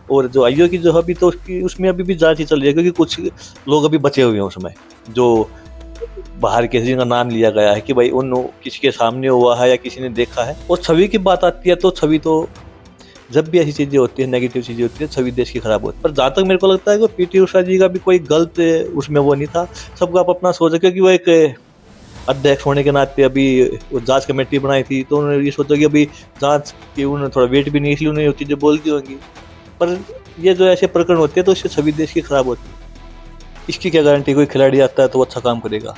और जो आईओ की जो है अभी तो उसकी उसमें अभी भी जांच ही चल रही है, क्योंकि कुछ लोग अभी बचे हुए हैं उसमें, जो बाहर किसी जिनका नाम लिया गया है कि भाई उन किसी के सामने हुआ है या किसी ने देखा है। और छवि की बात आती है तो छवि तो जब भी ऐसी चीजें होती है, नेगेटिव चीजें होती है, छवि देश की खराब होती है। पर जहां तक मेरे को लगता है कि पीटी उषा जी का भी कोई गलत उसमें वो नहीं था। सबको आप अपना सोचा, क्योंकि वो एक अध्यक्ष होने के नाते अभी वो जांच कमेटी बनाई थी, तो उन्होंने ये सोचा कि अभी जांच की उन्होंने थोड़ा वेट भी नहीं, इसलिए उन्होंने ये चीजें बोल दी होंगी। पर ये जो ऐसे प्रकरण होते हैं तो इससे छवि देश की खराब होती है। इसकी क्या गारंटी कोई खिलाड़ी आता है तो वो अच्छा काम करेगा?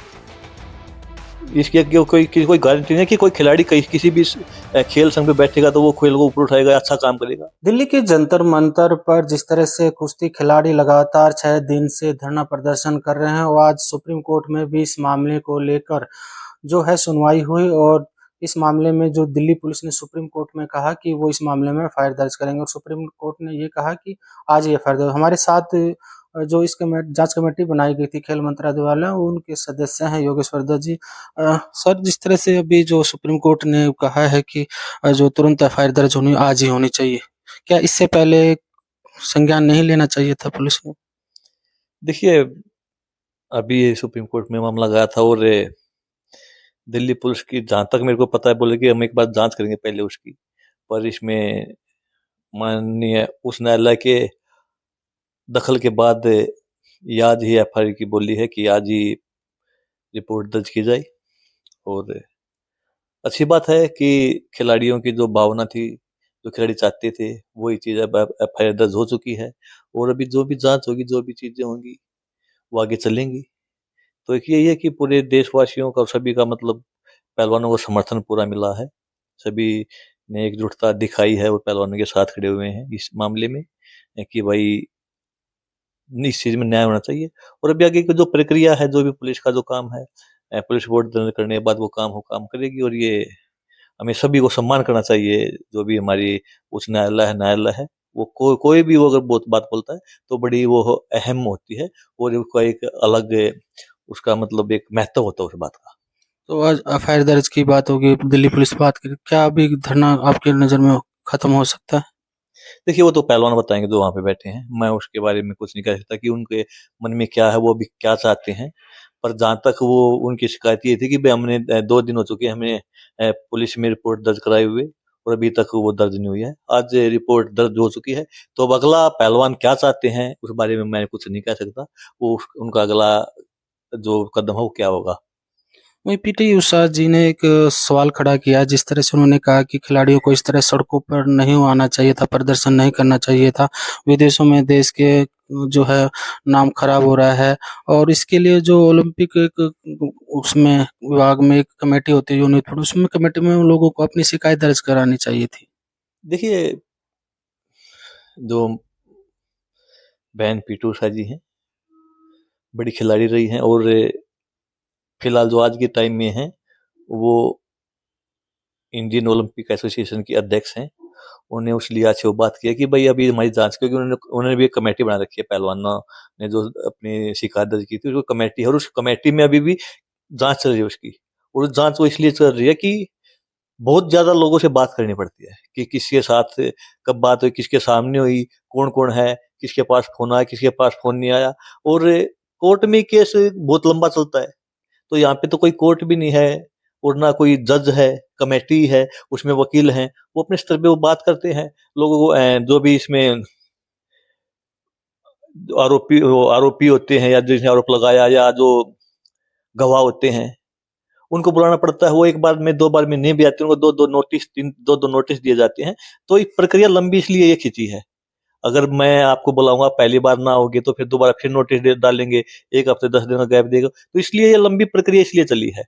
इसकी कोई गारंटी नहीं है कि कोई खिलाड़ी किसी भी खेल संघ में बैठेगा तो वो खेल को ऊपर उठाएगा, अच्छा काम करेगा। दिल्ली के जंतर मंतर पर जिस तरह से कुश्ती खिलाड़ी लगातार 6 दिन से धरना प्रदर्शन कर रहे हैं, और आज सुप्रीम कोर्ट में भी इस मामले को लेकर जो है सुनवाई हुई, और इस मामले में जो दिल्ली पुलिस ने सुप्रीम कोर्ट में कहा कि वो इस मामले में एफआईआर दर्ज करेंगे, और सुप्रीम कोर्ट ने ये कहा कि आज ही एफआईआर दर्ज। हमारे साथ जो इस जांच कमेटी बनाई गई थी खेल मंत्रालय द्वारा, उनके सदस्य हैं योगेश्वर दत्त जी। सर, जिस तरह से अभी जो सुप्रीम कोर्ट ने कहा है कि जो तुरंत एफआईआर दर्ज होनी आज ही होनी चाहिए, क्या इससे पहले संज्ञान नहीं लेना चाहिए था पुलिस ने? देखिए, अभी सुप्रीम कोर्ट में मामला गया था और दिल्ली पुलिस की जहां तक मेरे को पता है बोले कि हम एक बार जांच करेंगे पहले उसकी। पर इसमें माननीय उच्च न्यायालय के दखल के बाद ये आज ही एफआईआर की बोली है कि आज ही रिपोर्ट दर्ज की जाए। और अच्छी बात है कि खिलाड़ियों की जो भावना थी, जो खिलाड़ी चाहते थे, वही चीज अब एफआईआर दर्ज हो चुकी है। और अभी जो भी जांच होगी, जो भी चीजें होंगी, वो आगे चलेंगी। तो एक यही है कि पूरे देशवासियों का और सभी का मतलब पहलवानों को समर्थन पूरा मिला है। सभी ने एकजुटता दिखाई है और पहलवानों के साथ खड़े हुए हैं इस मामले में कि भाई इस चीज में न्याय होना चाहिए। और अभी आगे की जो प्रक्रिया है, जो भी पुलिस का जो काम है, पुलिस रिपोर्ट दर्ज करने के बाद वो काम करेगी। और ये हमें सभी को सम्मान करना चाहिए। जो भी हमारी उच्च न्यायालय है, वो कोई भी वो अगर बहुत बात बोलता है तो बड़ी वो अहम होती है, और उसका एक अलग उसका मतलब एक महत्व होता है उस बात का। तो आज एफआईआर दर्ज की बात होगी, दिल्ली पुलिस बात करी, क्या अभी धरना आपकी नज़र में खत्म हो सकता है? देखिए, वो तो पहलवान बताएंगे जो वहां पे बैठे हैं। मैं उसके बारे में कुछ नहीं कह सकता कि उनके मन में क्या है, वो अभी क्या चाहते हैं। पर जहां तक वो उनकी शिकायत ये थी कि भाई हमने 2 दिन हो चुके हैं हमें पुलिस में रिपोर्ट दर्ज कराए हुए, और अभी तक वो दर्ज नहीं हुई है। आज रिपोर्ट दर्ज हो चुकी है, तो अब अगला पहलवान क्या चाहते हैं उस बारे में मैं कुछ नहीं कह सकता। वो उनका अगला जो कदम है वो क्या होगा। वहीं पीटी उषा जी ने एक सवाल खड़ा किया, जिस तरह से उन्होंने कहा कि खिलाड़ियों को इस तरह सड़कों पर नहीं आना चाहिए था, प्रदर्शन नहीं करना चाहिए था। विदेशों में देश के जो है नाम खराब हो रहा है, और इसके लिए जो ओलंपिक एक उसमें विभाग में एक कमेटी होती है यूनिट, उसमें कमेटी में उन लोगों को अपनी शिकायत दर्ज करानी चाहिए थी। देखिए, जो बहन पीटू उषा जी हैं, बड़ी खिलाड़ी रही हैं, और फिलहाल जो आज के टाइम में है वो इंडियन ओलंपिक एसोसिएशन की अध्यक्ष हैं। उन्होंने उस लिहाज से वो बात किया कि भाई अभी हमारी जांच, क्योंकि उन्होंने भी एक कमेटी बना रखी है पहलवानों ने जो अपनी शिकायत दर्ज की थी, उसको कमेटी है, और उस कमेटी में अभी भी जांच चल रही है उसकी। और उस जांच वो इसलिए चल रही है कि बहुत ज्यादा लोगों से बात करनी पड़ती है कि किसके साथ कब बात हुई, किसके सामने हुई, कौन कौन है, किसके पास फोन आया, किसके पास फोन नहीं आया। और कोर्ट में केस बहुत लंबा चलता है, तो यहाँ पे तो कोई कोर्ट भी नहीं है और ना कोई जज है, कमेटी है, उसमें वकील हैं, वो अपने स्तर पे वो बात करते हैं। लोगों को जो भी इसमें आरोपी होते हैं या जिसने आरोप लगाया, या जो गवाह होते हैं, उनको बुलाना पड़ता है। वो एक बार में 2 बार में नहीं भी आते, उनको दो नोटिस दिए जाते हैं। तो ये प्रक्रिया लंबी इसलिए ये खिंची है। अगर मैं आपको बुलाऊंगा, पहली बार ना होगी तो फिर दोबारा फिर नोटिस डालेंगे, 1 हफ्ते 10 दिन का गैप देगा, तो इसलिए ये लंबी प्रक्रिया इसलिए चली है।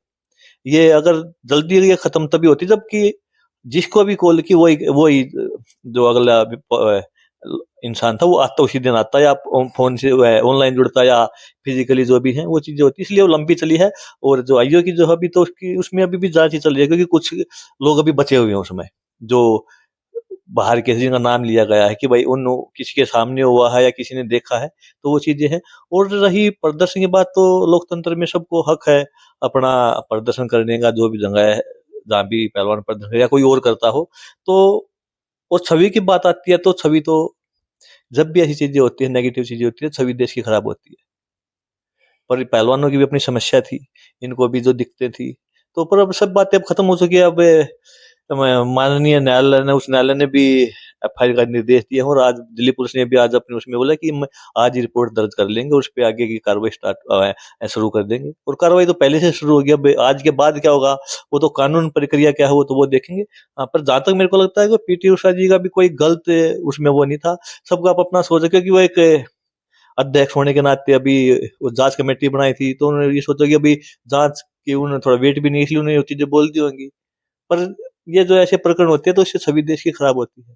ये अगर जल्दी ये खत्म तभी होती जबकि जिसको भी कॉल की वही जो अगला इंसान था वो आता उसी दिन आता, या फोन से ऑनलाइन जुड़ता, या फिजिकली जो भी है वो चीजें होती, इसलिए वो लंबी चली है। और जो आईओ की जो है अभी तो उसकी उसमें अभी भी जांच ही चल रही है, क्योंकि कुछ लोग अभी बचे हुए हैं उसमें, जो बाहर किसी जिनका नाम लिया गया है कि भाई उन किसी के सामने हुआ है या किसी ने देखा है, तो वो चीजें हैं। और रही प्रदर्शन की बात, तो लोकतंत्र में सबको हक है अपना प्रदर्शन करने का, जो भी जगह है जहाँ भी पहलवान प्रदर्शन या कोई और करता हो। तो और छवि की बात आती है तो छवि तो जब भी ऐसी चीजें होती है, नेगेटिव चीजें होती है, सभी देश की खराब होती है। पर पहलवानों की भी अपनी समस्या थी, इनको भी जो दिक्कतें थी, तो पर अब सब बातें अब खत्म हो चुकी है। अब माननीय न्यायालय ने, उस न्यायालय ने भी एफआईआर का निर्देश दिया और आज दिल्ली पुलिस ने भी आज अपने उसमें बोला कि आज ही रिपोर्ट दर्ज कर लेंगे, उस पर आगे की कार्रवाई स्टार्ट शुरू कर देंगे। और कार्रवाई तो पहले से शुरू हो गया, अब आज के बाद क्या होगा वो तो कानून प्रक्रिया क्या है वो तो वो देखेंगे। पर जहां तक मेरे को लगता है कि पीटी उषा जी का भी कोई गलत उसमें वो नहीं था, सबको आप अपना सोचा, क्योंकि वो एक अध्यक्ष होने के नाते अभी वो जांच कमेटी बनाई थी, तो उन्होंने ये सोचा कि अभी जांच की उन्होंने थोड़ा वेट भी नहीं, इसलिए उन्होंने ये चीजें बोल दी होंगी। पर ये जो ऐसे प्रकरण होते हैं तो इससे सभी देश की खराब होती है।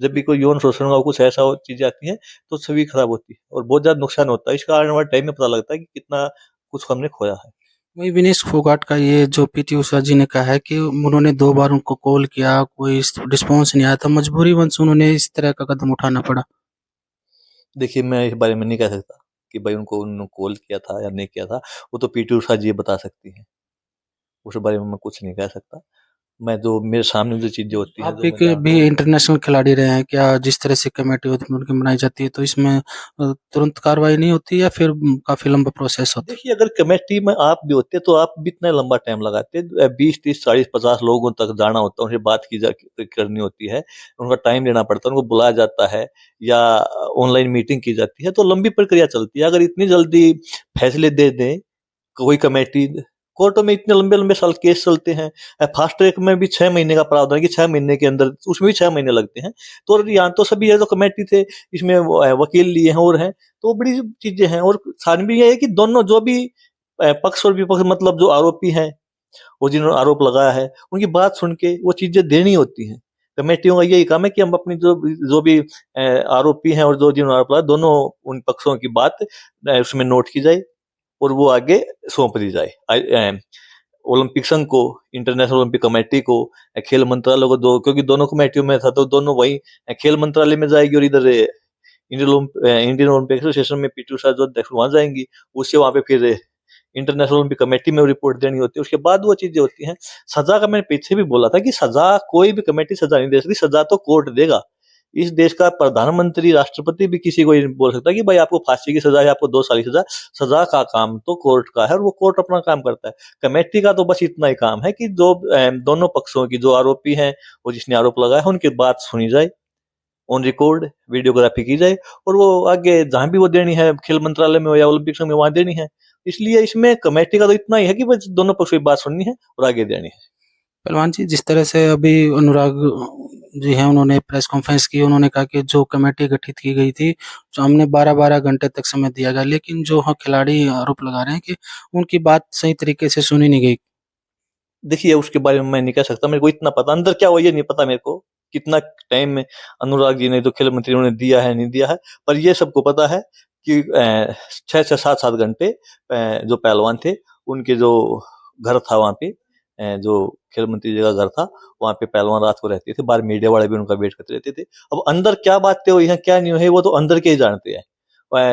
जब भी कोई यौन शोषण का कुछ ऐसा चीजें आती हैं तो सभी खराब होती है और बहुत ज्यादा नुकसान होता है। इसका आने वाले टाइम में पता लगता है कि कितना कुछ हमने खोया है। वही विनेश फोगाट का ये जो पीटी उषा जी ने कहा है कि उन्होंने 2 बार उनको कॉल किया, कोई रिस्पॉन्स नहीं आया था, मजबूरीवश उन्होंने इस तरह का कदम उठाना पड़ा। देखिए, मैं इस बारे में नहीं कह सकता कि भाई उनको उन्होंने कॉल किया था या नहीं किया था, वो तो पीटी उषा जी बता सकती हैं, उस बारे में मैं कुछ नहीं कह सकता। मैं जो मेरे सामने जो चीजें होती हैं, आप जो एक मैं जानता भी हूँ। इंटरनेशनल खिलाड़ी रहे हैं, क्या जिस तरह से कमेटी होती है उनकी बनाई जाती है तो इसमें तुरंत कार्रवाई नहीं होती या फिर काफी लंबा प्रोसेस होता है? देखिए, अगर कमेटी में आप भी होते तो आप भी इतना लंबा टाइम लगाते, 20, 30, 40, 50 लोगों तक जाना होता है, उनसे बात करनी होती है, उनका टाइम लेना पड़ता है, उनको बुलाया जाता है या ऑनलाइन मीटिंग की जाती है, तो लंबी प्रक्रिया चलती है। अगर इतनी जल्दी फैसले दे दें कोई कमेटी, कोर्टों में इतने लंबे लंबे साल केस चलते हैं, फास्ट ट्रैक में भी 6 महीने का प्रावधान है कि 6 महीने के अंदर, उसमें भी 6 महीने लगते हैं। तो यहाँ तो सभी ये जो कमेटी थे इसमें वकील लिए हैं और हैं, तो बड़ी चीजें हैं। और सारी भी ये है कि दोनों जो भी पक्ष और विपक्ष, मतलब जो आरोपी हैं वो जिन्होंने आरोप लगाया है, उनकी बात सुन के वो चीजें देनी होती हैं। कमेटियों का यही काम है कि हम अपनी जो जो भी आरोपी हैं और जो जिन्होंने आरोप लगाया, दोनों उन पक्षों की बात उसमें नोट की जाए और वो आगे सौंप दी जाए ओलंपिक संघ को, इंटरनेशनल ओलंपिक कमेटी को, खेल मंत्रालय को, दो, क्योंकि दोनों कमेटियों में था तो दोनों वही खेल मंत्रालय में जाएगी और इधर इंडियन ओलंपिक एसोसिएशन में पीटी उषा जो अध्यक्ष वहां जाएंगी, उससे वहां पे फिर इंटरनेशनल ओलंपिक कमेटी में रिपोर्ट देनी होती है, उसके बाद वो चीजें होती हैं। सजा का मैंने पीछे भी बोला था कि सजा कोई भी कमेटी सजा नहीं दे सकती, सजा तो कोर्ट देगा। इस देश का प्रधानमंत्री, राष्ट्रपति भी किसी को नहीं बोल सकता कि भाई आपको फांसी की सजा है, आपको 2 साल की सजा। सजा का काम तो कोर्ट का है और वो कोर्ट अपना काम करता है। कमेटी का तो बस इतना ही काम है कि जो दोनों पक्षों की, जो आरोपी हैं और जिसने आरोप लगाया है, उनकी बात सुनी जाए, ऑन रिकॉर्ड वीडियोग्राफी की जाए और वो आगे जहां भी वो देनी है, खेल मंत्रालय में हो या ओलंपिक संघ में, वहां देनी है। इसलिए इसमें कमेटी का तो इतना ही है कि बस दोनों पक्षों की बात सुननी है और आगे देनी है। पहलवान जी, जिस तरह से अभी अनुराग जी हैं, उन्होंने प्रेस कॉन्फ्रेंस की, उन्होंने कहा कि जो कमेटी गठित की गई थी, जो हमने 12-12 घंटे तक समय दिया गया, लेकिन जो खिलाड़ी आरोप लगा रहे हैं कि उनकी बात सही तरीके से सुनी नहीं गई। देखिए, उसके बारे में मैं नहीं कह सकता, मेरे को इतना पता, अंदर क्या हुआ ये नहीं पता मेरे को, कितना टाइम में अनुराग जी ने, जो खेल मंत्री, उन्होंने दिया है नहीं दिया है। पर ये सबको पता है कि 6 से 7 घंटे जो पहलवान थे उनके जो घर था वहां पे, जो खेल मंत्री जी का घर था, वहां पे पहलवान रात को रहते थे, बाहर मीडिया वाले भी उनका वेट करते रहते थे। अब अंदर क्या बातें हुई हैं क्या नहीं हुई है वो तो अंदर के ही जानते हैं।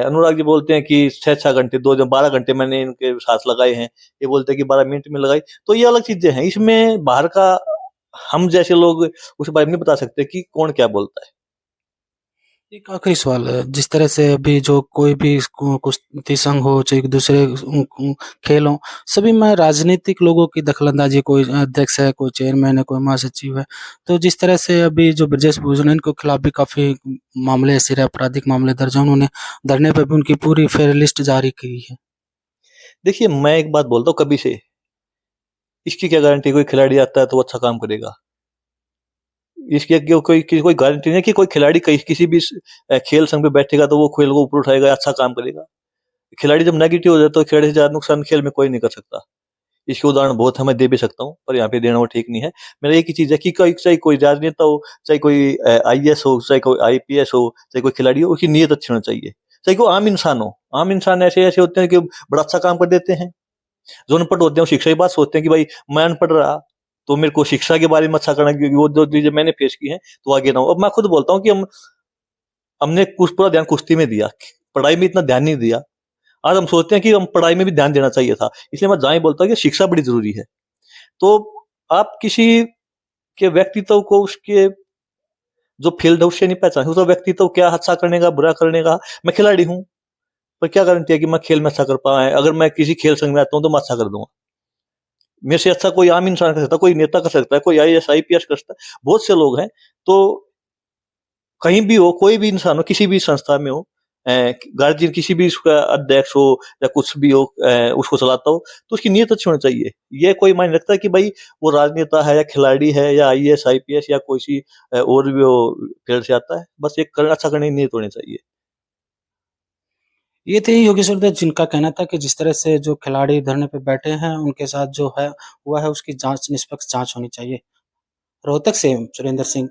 अनुराग जी बोलते हैं कि 6 6 घंटे, 2 12 घंटे मैंने इनके साथ लगाए हैं, ये बोलते हैं कि 12 मिनट में लगाई। तो ये अलग चीजें हैं, इसमें बाहर का हम जैसे लोग उस बारे में नहीं बता सकते कि कौन क्या बोलता है। एक आखिरी सवाल है, जिस तरह से अभी जो कोई भी कुश्ती संघ हो, चाहे दूसरे खेल हो, सभी में राजनीतिक लोगों की दखलंदाजी, कोई अध्यक्ष है, कोई चेयरमैन है, कोई महासचिव है, तो जिस तरह से अभी जो ब्रजेश भूषण है, इनके खिलाफ भी काफी मामले ऐसे रहे, आपराधिक मामले दर्ज हैं, उन्होंने धरने पर भी उनकी पूरी फेयर लिस्ट जारी की है। देखिए, मैं एक बात बोलता हूँ, कभी से इसकी क्या गारंटी कोई खिलाड़ी आता है तो वो अच्छा काम करेगा? इसकी कोई गारंटी नहीं है कि कोई खिलाड़ी किसी भी खेल संघ में बैठेगा तो वो खेल को ऊपर उठाएगा, अच्छा काम करेगा। खिलाड़ी जब नेगेटिव हो जाता है तो खिलाड़ी से ज्यादा नुकसान खेल में कोई नहीं कर सकता। इसके उदाहरण बहुत है, मैं दे भी सकता हूँ, पर यहाँ पे देना वो ठीक नहीं है। मेरा एक ही चीज है कि चाहे कोई राजनेता हो, चाहे कोई आईएएस हो, चाहे कोई आईपीएस हो, चाहे कोई खिलाड़ी हो, उसकी नीयत अच्छी होनी चाहिए। चाहे कोई आम इंसान हो, आम इंसान ऐसे ऐसे होते हैं कि बड़ा अच्छा काम कर देते हैं। जो अनपढ़ होते हैं वो शिक्षा की बात सोचते हैं कि भाई मैं अनपढ़ रहा तो मेरे को शिक्षा के बारे में अच्छा करना, क्योंकि वो जो चीजें मैंने फेस की है तो आगे ना हो। अब मैं खुद बोलता हूँ कि हमने कुछ पूरा ध्यान कुश्ती में दिया, पढ़ाई में इतना ध्यान नहीं दिया। आज हम सोचते हैं कि हम पढ़ाई में भी ध्यान देना चाहिए था, इसलिए मैं जहां ही बोलता हूँ कि शिक्षा बड़ी जरूरी है। तो आप किसी के व्यक्तित्व को उसके जो फील्ड है उससे नहीं पहचान, वो तो व्यक्ति तो क्या अच्छा करने का, बुरा करने का। मैं खिलाड़ी हूँ, पर क्या गारंटी है कि मैं खेल में अच्छा कर पाऊँ? अगर मैं किसी खेल संघ में आता हूँ तो मैं अच्छा कर दूंगा। मेरे से अच्छा कोई आम इंसान कर सकता है, कोई नेता कर सकता है, कोई आईएएस आईपीएस कर सकता है, बहुत से लोग हैं। तो कहीं भी हो, कोई भी इंसान हो, किसी भी संस्था में हो, गार्जियन किसी भी उसका अध्यक्ष हो या कुछ भी हो, उसको चलाता हो, तो उसकी नीयत अच्छी होनी चाहिए। ये कोई मायने रखता है कि भाई वो राजनेता है या खिलाड़ी है या आईएएस आईपीएस या कोई सी और भी वो फील्ड से आता है, बस एक अच्छा करने की नीयत होनी चाहिए। ये थे योगेश्वर दत्त, जिनका कहना था कि जिस तरह से जो खिलाड़ी धरने पे बैठे हैं, उनके साथ जो है हुआ है, उसकी जाँच, निष्पक्ष जाँच होनी चाहिए। रोहतक से सुरेंद्र सिंह।